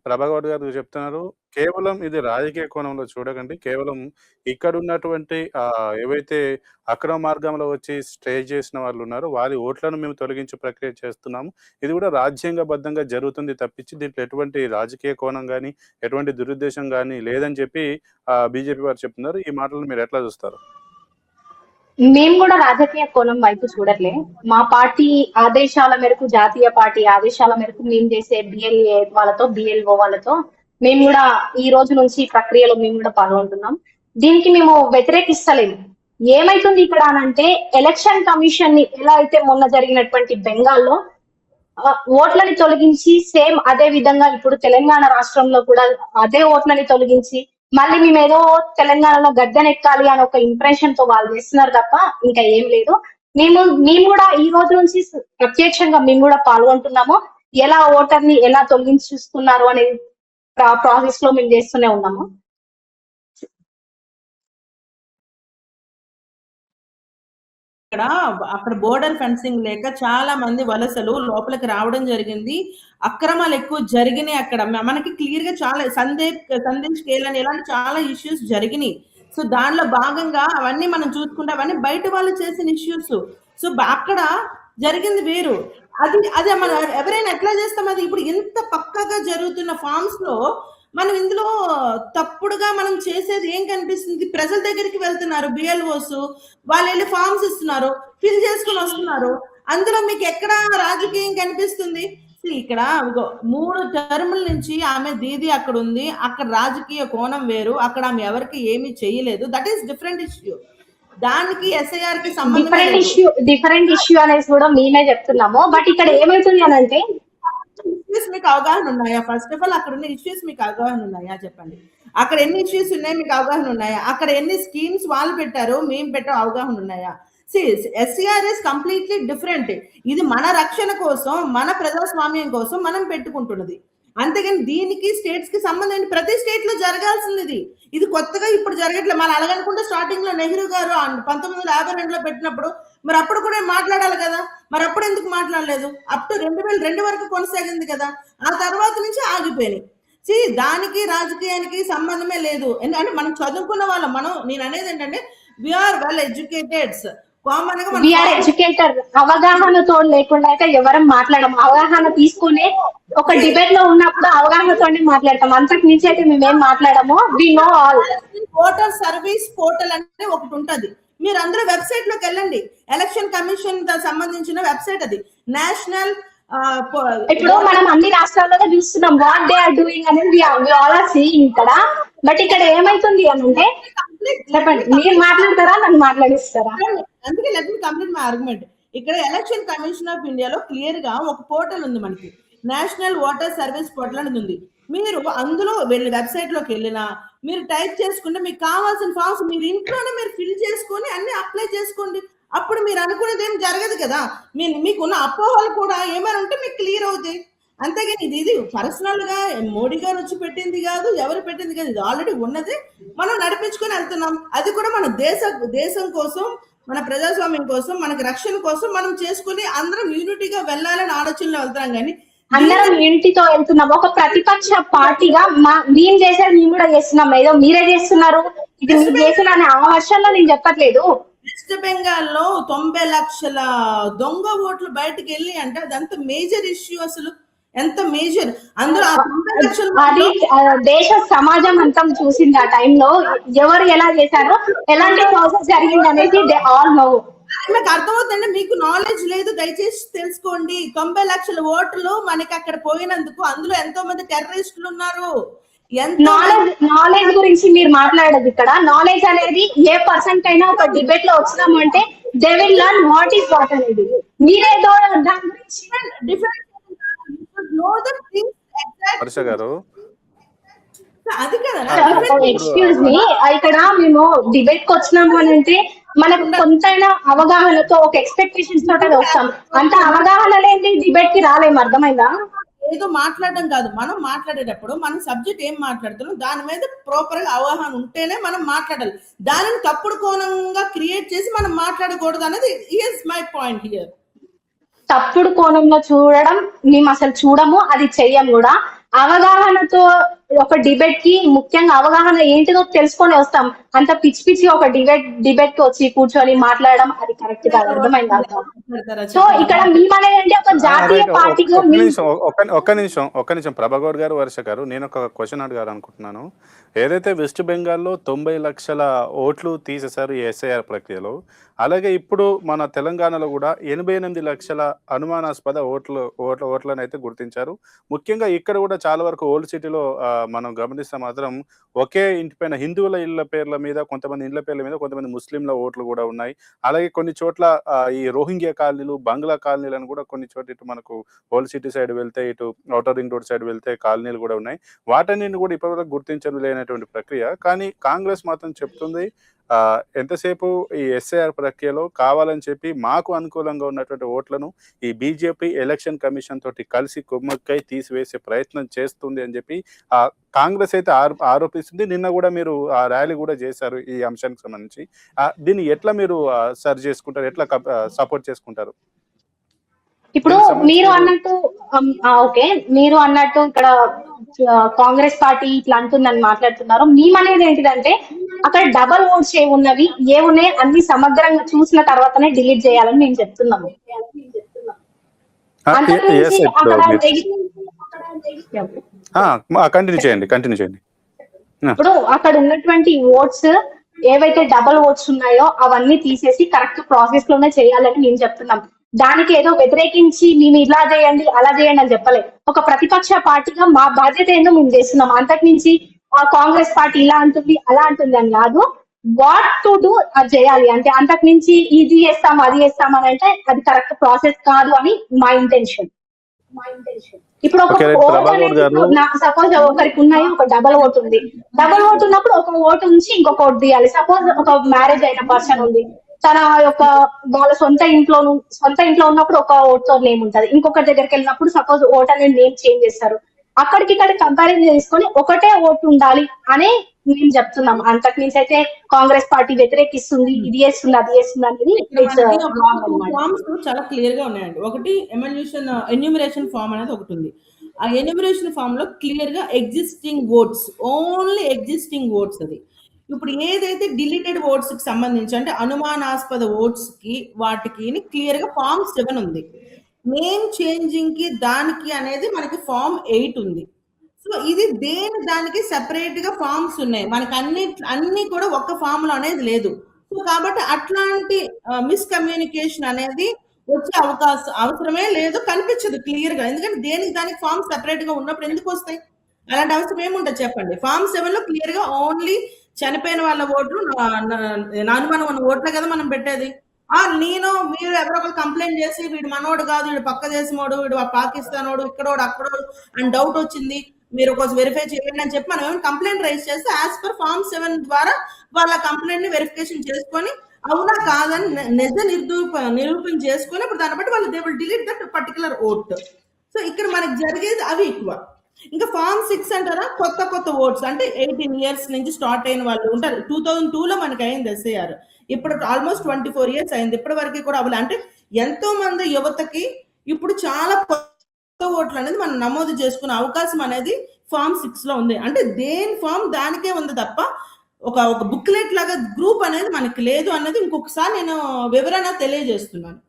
ప్రభాకర్ గారు చెప్తున్నారు. కేవలం ఇది రాజకీయ కోణంలో చూడకండి. కేవలం ఇక్కడున్నటువంటి ఏవైతే అక్రమ మార్గంలో వచ్చి స్టే చేసిన వాళ్ళున్నారో, వారి ఓట్లను మేము తొలగించే ప్రక్రియ చేస్తున్నాము. ఇది కూడా రాజ్యాంగబద్ధంగా జరుగుతుంది తప్పించి, దీంట్లో ఎటువంటి రాజకీయ కోణం గాని, ఎటువంటి దురుద్దేశం గాని లేదని చెప్పి బీజేపీ వారు చెప్తున్నారు. ఈ మాటలను మీరు ఎట్లా చూస్తారు? మేము కూడా రాజకీయ కోణం వైపు చూడట్లే. మా పార్టీ ఆదేశాల మేరకు, జాతీయ పార్టీ ఆదేశాల మేరకు మేము చేసే బిఎల్ఏ వాళ్ళతో, బిఎల్ఓ వాళ్ళతో మేము కూడా ఈ రోజు నుంచి ప్రక్రియలో మేము కూడా పాల్గొంటున్నాం. దీనికి మేము వ్యతిరేకిస్తలేము. ఏమైతుంది ఇక్కడ అనంటే, ఎలక్షన్ కమిషన్ ని ఎలా అయితే మొన్న జరిగినటువంటి బెంగాల్లో ఓట్లని తొలగించి, సేమ్ అదే విధంగా ఇప్పుడు తెలంగాణ రాష్ట్రంలో కూడా అదే ఓట్లని తొలగించి, మళ్ళీ మేము ఏదో తెలంగాణలో గద్దెనెక్కాలి అని ఒక ఇంప్రెషన్ తో వాళ్ళు చేస్తున్నారు తప్ప ఇంకా ఏం లేదు. మేము కూడా ఈ రోజు నుంచి ప్రత్యక్షంగా మేము కూడా పాల్గొంటున్నాము. ఎలా ఓటర్ ని ఎలా తొలగించుస్తున్నారు అనే ప్రాసెస్ లో మేము చేస్తూనే ఉన్నాము. అక్కడ బోర్డర్ ఫెన్సింగ్ లేక చాలా మంది వలసలు లోపలికి రావడం జరిగింది. అక్రమాలు ఎక్కువ జరిగినాయి అక్కడ. మనకి క్లియర్ గా చాలా సందేశ్ కేలని ఇలాంటి చాలా ఇష్యూస్ జరిగినాయి. సో దానిలో భాగంగా అవన్నీ మనం చూసుకుంటే అవన్నీ బయట వాళ్ళు చేసిన ఇష్యూస్. సో అక్కడ జరిగింది వేరు. అది మనం ఎవరైనా ఎట్లా చేస్తాం? అది ఇప్పుడు ఇంత పక్కగా జరుగుతున్న ఫార్మ్స్ లో మనం ఇందులో తప్పుడుగా మనం చేసేది ఏం కనిపిస్తుంది? ప్రజల దగ్గరికి వెళ్తున్నారు బిఎల్ఓస్, వాళ్ళు వెళ్ళి ఫార్మ్స్ ఇస్తున్నారు, ఫిల్ చేసుకుని వస్తున్నారు. అందులో మీకు ఎక్కడ రాజకీయం కనిపిస్తుంది? ఇక్కడ 3 టర్ముల నుంచి ఆమె దీది అక్కడ ఉంది. అక్కడ రాజకీయ కోణం వేరు, అక్కడ ఆమె ఎవరికి ఏమీ చేయలేదు. That is different issue. దానికి ఎస్ఐఆర్ కి సంబంధం డిఫరెంట్ ఇష్యూ అనేది కూడా మేమే చెప్తున్నాము. బట్ ఇక్కడ ఏమైతుంది అని అంటే, ఇష్యూస్ మీకు అవగాహన ఉన్నాయా? ఫస్ట్ ఆఫ్ ఆల్ అక్కడ ఉన్న ఇష్యూస్ మీకు అవగాహన ఉన్నాయా చెప్పండి. అక్కడ ఎన్ని ఇష్యూస్ ఉన్నాయి మీకు అవగాహన ఉన్నాయా? అక్కడ ఎన్ని స్కీమ్స్ వాళ్ళు పెట్టారో మేము పెట్టాం అవగాహన ఉన్నాయా? SCR is completely different. ఇది మన రక్షణ కోసం, మన ప్రజాస్వామ్యం కోసం మనం పెట్టుకుంటున్నది. అంతేగాని దీనికి స్టేట్స్ కి సంబంధం ప్రతి స్టేట్ లో జరగాల్సింది. ఇది కొత్తగా ఇప్పుడు జరగట్లేదు. మనం అలాగనుకుంటే స్టార్టింగ్ లో నెహ్రూ గారు 1952లో పెట్టినప్పుడు మరి అప్పుడు కూడా మాట్లాడాలి కదా, మరి అప్పుడు ఎందుకు మాట్లాడలేదు? అప్ టు 2002 వరకు కొనసాగింది కదా, ఆ తర్వాత నుంచి ఆగిపోయినాయి. దానికి రాజకీయానికి సంబంధమే లేదు. ఎందుకంటే మనం చదువుకున్న వాళ్ళం. నేను అనేది ఏంటంటే, వీఆర్ వెల్ ఎడ్యుకేటెడ్స్. అవగాహనతో లేకుండా అయితే ఎవరం మాట్లాడము. అవగాహన తీసుకునే ఒక డిబేట్ లో ఉన్నప్పుడు అవగాహనతోనే మాట్లాడతాం. అంతకు మించి అయితే మేమేం మాట్లాడము. We know all. Voter service portal అంటే ఒకటి ఉంటది. మీరు అందరూ వెబ్సైట్ లోకి వెళ్ళండి. ఎలక్షన్ కమిషన్ సంబంధించిన వెబ్సైట్ అది. నేషనల్ ఇప్పుడు మనం అన్ని రాష్ట్రాల్లో చూస్తున్నాం వాట్ దే ఆర్ డూయింగ్ అనేది వి ఆల్ ఆర్ సీయింగ్ ఇక్కడ. బట్ ఇక్కడ ఏమైతుంది అని అంటే, చెప్పండి, మీరు మాట్లాడతారా నన్ను మాట్లాడిస్తారా? అందుకే let me complete my argument. ఇక్కడ ఎలక్షన్ కమిషన్ ఆఫ్ ఇండియాలో క్లియర్ గా ఒక పోర్టల్ ఉంది మనకి, నేషనల్ ఓటర్ సర్వీస్ పోర్టల్ అనేది ఉంది. మీరు అందులో వెళ్ళి వెబ్సైట్ లోకి వెళ్ళినా మీరు టైప్ చేసుకుంటే మీకు కావాల్సిన ఫామ్స్ మీరు ఇంట్లోనే మీరు ఫిల్ చేసుకొని అన్ని అప్లై చేసుకోండి. అప్పుడు మీరు అనుకునేది ఏం జరగదు కదా. మీకున్న అపోహలు కూడా ఏమైనా ఉంటే మీకు క్లియర్ అవుతాయి. అంతేగాని ఇది పర్సనల్ గా మోడీ గారు వచ్చి పెట్టింది కాదు, ఎవరు పెట్టింది కాదు. ఇది ఆల్రెడీ ఉన్నది, మనం నడిపించుకొని వెళ్తున్నాం. అది కూడా మన దేశం కోసం, మన ప్రజాస్వామ్యం కోసం, మనకి రక్షణ కోసం మనం చేసుకుని అందరం యూనిటీగా వెళ్ళాలని ఆలోచనలో వెళ్తాం. కానీ అందరం యూనిటీతో వెళ్తున్నాం. ఒక ప్రతిపక్ష పార్టీగా మేము చేసేది మేము కూడా చేస్తున్నాం. ఏదో మీరే చేస్తున్నారు, ఇది మీరు చేసిన ఆ వర్షంలో నేను చెప్పట్లేదు. వెస్ట్ బెంగాల్ లో 90 లక్షల దొంగ ఓట్లు బయటకు వెళ్ళి అంటే అదంత మేజర్ ఇష్యూ. అసలు ఎంత మేజర్. అందులో అది దేశ సమాజం అంతా చూసింది. ఆ టైంలో ఎవరు ఎలా చేశారో, ఎలాంటి ప్రాసెస్ జరిగింది అనేది దే ఆల్ నో. నాకు అర్థమవుతుందండి, మీకు నాలెడ్జ్ లేదు, దయచేసి తెలుసుకోండి. 90 లక్షల ఓట్లు మనకి అక్కడ పోయినందుకు అందులో ఎంతో మంది టెర్రరిస్టులు ఉన్నారు. నాలెడ్జ్ గురించి మీరు మాట్లాడదు ఇక్కడ. నాలెడ్జ్ అనేది ఏ పర్సెంట్ అయినా ఒక డిబేట్ లో వచ్చినాము అంటే they will learn what is what అనేది. మీరేదో దాని గురించి డిఫరెంట్ ఎక్స్క్యూజ్ మీ, ఇక్కడ మేము డిబేట్ కి వచ్చినాము అని అంటే మనకు కొంతైనా అవగాహనతో ఒక ఎక్స్పెక్టేషన్స్ తోట వస్తాం. అంత అవగాహన లేని డిబేట్ కి రాలేము. అర్థమైందా? ఏదో మాట్లాడడం కాదు, మనం మాట్లాడేటప్పుడు మనం సబ్జెక్ట్ ఏం మాట్లాడుతున్నాం దాని మీద ప్రాపర్ గా అవగాహన ఉంటేనే మనం మాట్లాడాలి. దానిని తప్పుడు కోణంగా క్రియేట్ చేసి మనం మాట్లాడకూడదు అనేది ఈజ్ మై పాయింట్ హియర్. తప్పుడు కోణంలో చూడడం మేము అసలు చూడము, అది చెయ్యం కూడా. అవగాహనతో ఒక డిబేట్ కి ముఖ్యంగా అవగాహన ఏంటిదో తెలుసుకొని వస్తాం. అంత పిచ్చి పిచ్చి ఒక డిబేట్ కి వచ్చి కూర్చొని మాట్లాడడం అది కరెక్ట్ కాదు. అర్థమైంది అర్థం. సో ఇక్కడ మేమనేది అంటే ఒక జాతీయ రైట్. పార్టీగా ఒక్క నిమిషం ఒక్క నిమిషం ప్రభాగౌడ్ గారు, వర్ష గారు, నేను ఒక క్వశ్చన్ అడగాలనుకుంటున్నాను. ఏదైతే వెస్ట్ బెంగాల్లో 90 లక్షల ఓట్లు తీసేశారు ఈ ఎస్ఐఆర్ ప్రక్రియలో, అలాగే ఇప్పుడు మన తెలంగాణలో కూడా 88 లక్షల అనుమానాస్పద ఓట్లను అయితే గుర్తించారు. ముఖ్యంగా ఇక్కడ కూడా చాలా వరకు ఓల్డ్ సిటీలో మనం గమనిస్తే మాత్రం ఒకే ఇంటి పైన హిందువుల ఇళ్ల పేర్ల మీద, కొంతమంది ఇండ్ల పేర్ల మీద, కొంతమంది ముస్లింల ఓట్లు కూడా ఉన్నాయి. అలాగే కొన్ని చోట్ల ఈ రోహింగ్యా కాలనీలు, బంగ్లా కాలనీలను కూడా కొన్ని చోట్ల ఇటు మనకు ఓల్డ్ సిటీ సైడ్ వెళ్తే, ఇటు ఔటర్ రింగ్ రోడ్ సైడ్ వెళ్తే కాలనీలు కూడా ఉన్నాయి. వాటన్నిటిని కూడా ఇప్పటివరకు గుర్తించడం లేనటువంటి ప్రక్రియ. కానీ కాంగ్రెస్ మాత్రం చెప్తుంది ఎంతసేపు ఈ ఎస్ఐఆర్ ప్రక్రియలో కావాలని చెప్పి మాకు అనుకూలంగా ఉన్నటువంటి ఓట్లను ఈ బీజేపీ ఎలక్షన్ కమిషన్ తోటి కలిసి కుమ్మక్కై తీసివేసే ప్రయత్నం చేస్తుంది అని చెప్పి కాంగ్రెస్ అయితే ఆరోపిస్తుంది. నిన్న కూడా మీరు ఆ ర్యాలీ కూడా చేశారు ఈ అంశానికి సంబంధించి. దీన్ని ఎట్లా మీరు సరి చేసుకుంటారు, ఎట్లా సపోర్ట్ చేసుకుంటారు? ఇప్పుడు మీరు అన్నట్టు ఓకే, మీరు అన్నట్టు ఇక్కడ కాంగ్రెస్ పార్టీ ఇట్లా అంటుందని మాట్లాడుతున్నారు. మేమనేది ఏంటిదంటే అక్కడ డబల్ ఓట్స్ ఏమున్నాయి అన్ని సమగ్రంగా చూసిన తర్వాతనే డిలీట్ చేయాలని మేము చెప్తున్నాము. కంటిన్యూ చేయండి. ఇప్పుడు అక్కడ ఉన్నటువంటి ఓట్స్ ఏవైతే డబల్ ఓట్స్ ఉన్నాయో అవన్నీ తీసేసి కరెక్ట్ ప్రాసెస్ లోనే చేయాలని మేము చెప్తున్నాం. దానికి ఏదో వ్యతిరేకించి మేము ఇలా చేయండి అలా చేయండి అని చెప్పలేదు. ఒక ప్రతిపక్ష పార్టీగా మా బాధ్యత ఏందో మేము చేస్తున్నాం. అంతకు మించి కాంగ్రెస్ పార్టీ ఇలా అంటుంది అలా అంటుంది అని కాదు, వాట్ టు డూ అది చేయాలి. అంటే అంతకు మించి ఇది చేస్తాం అది చేస్తాం అని అంటే అది కరెక్ట్ ప్రాసెస్ కాదు అని మా ఇంటెన్షన్. ఇప్పుడు ఒక ఓట్ అనేది సపోజ్ ఒకరికి ఉన్నాయి, ఒక డబల్ ఓట్ ఉంది. డబల్ ఓట్ ఉన్నప్పుడు ఒక ఓటు నుంచి ఇంకొక ఓటు తీయాలి. సపోజ్ ఒక మ్యారేజ్ అయిన పర్సన్ ఉంది, తన యొక్క వాళ్ళ సొంత ఇంట్లో ఉన్నప్పుడు ఒక ఓట్తో నేమ్ ఉంటది. ఇంకొకరి దగ్గరికి వెళ్ళినప్పుడు సపోజ్ ఓట్ అనేది నేమ్ చేంజ్ చేస్తారు. అక్కడికి ఇక్కడ కంపారిజన్ చేసుకొని ఒకటే ఓటు ఉండాలి అని మేము చెప్తున్నాం. అంతకు మించి అయితే కాంగ్రెస్ పార్టీ వ్యతిరేకిస్తుంది, ఇది చేస్తుంది అది చేస్తుంది అనేది ఫార్మ్స్ చాలా క్లియర్ గా ఉన్నాయండి. ఒకటి ఎన్యూమరేషన్ ఫామ్ అనేది ఒకటి ఉంది. ఆ ఎన్యూమరేషన్ ఫామ్ లో క్లియర్ గా existing votes, only existing votes. అది ఇప్పుడు ఏదైతే డిలీటెడ్ ఓట్స్ కి సంబంధించి అంటే అనుమానాస్పద ఓట్స్ కి వాటికి క్లియర్ గా ఫామ్ 7 ఉంది. నేమ్ చేంజింగ్ కి దానికి అనేది మనకి ఫామ్ 8 ఉంది. సో ఇది దానికి సెపరేట్ గా ఫామ్స్ ఉన్నాయి. మనకి అన్ని కూడా ఒక్క ఫామ్ లో అనేది లేదు. సో కాబట్టి అట్లాంటి మిస్కమ్యూనికేషన్ అనేది వచ్చే అవసరమే లేదు, కనిపించదు క్లియర్ గా. ఎందుకంటే దానికి ఫామ్ సెపరేట్ గా ఉన్నప్పుడు ఎందుకు వస్తాయి? అలాంటి అవసరం ఏముంటుంది చెప్పండి. ఫామ్ 7 లో క్లియర్ గా ఓన్లీ చనిపోయిన వాళ్ళ ఓట్లు, అనుమానం ఉన్న ఓట్లే కదా మనం పెట్టేది. మీరు ఎవరో ఒకరు కంప్లైంట్ చేసి వీడు మనోడు కాదు, వీడు పక్క దేశమోడు, వీడు పాకిస్తానోడు, ఇక్కడోడు అక్కడోడు అని డౌట్ వచ్చింది, మీరు ఒక వెరిఫై చేయండి అని చెప్పి మనం ఏమైనా కంప్లైంట్ రైజ్ చేస్తే యాజ్ పర్ ఫామ్ 7 ద్వారా వాళ్ళ కంప్లైంట్ ని వెరిఫికేషన్ చేసుకొని అవునా కాదని నిరూపణ చేసుకొని ఇప్పుడు దాన్ని బట్టి వాళ్ళు they will delete that particular vote. So ఇక్కడ మనకి జరిగేది అవి ఎక్కువ. ఇంకా ఫామ్ 6 అంటారా, కొత్త ఓట్స్ అంటే 18 years నుంచి స్టార్ట్ అయిన వాళ్ళు ఉంటారు. 2002లో మనకి అయింది ఎస్ఐఆర్. ఇప్పుడు ఆల్మోస్ట్ 24 years అయింది. ఇప్పటి వరకు కూడా అవ్వలేదు. అంటే ఎంతో మంది యువతకి ఇప్పుడు చాలా కొత్త ఓట్లు అనేది మనం నమోదు చేసుకునే అవకాశం అనేది ఫామ్ 6 లో ఉంది. అంటే దేని ఫామ్ దానికే ఉంది తప్ప ఒక బుక్లెట్ లాగా గ్రూప్ అనేది మనకి లేదు అన్నది ఇంకొకసారి నేను వివరణ తెలియజేస్తున్నాను.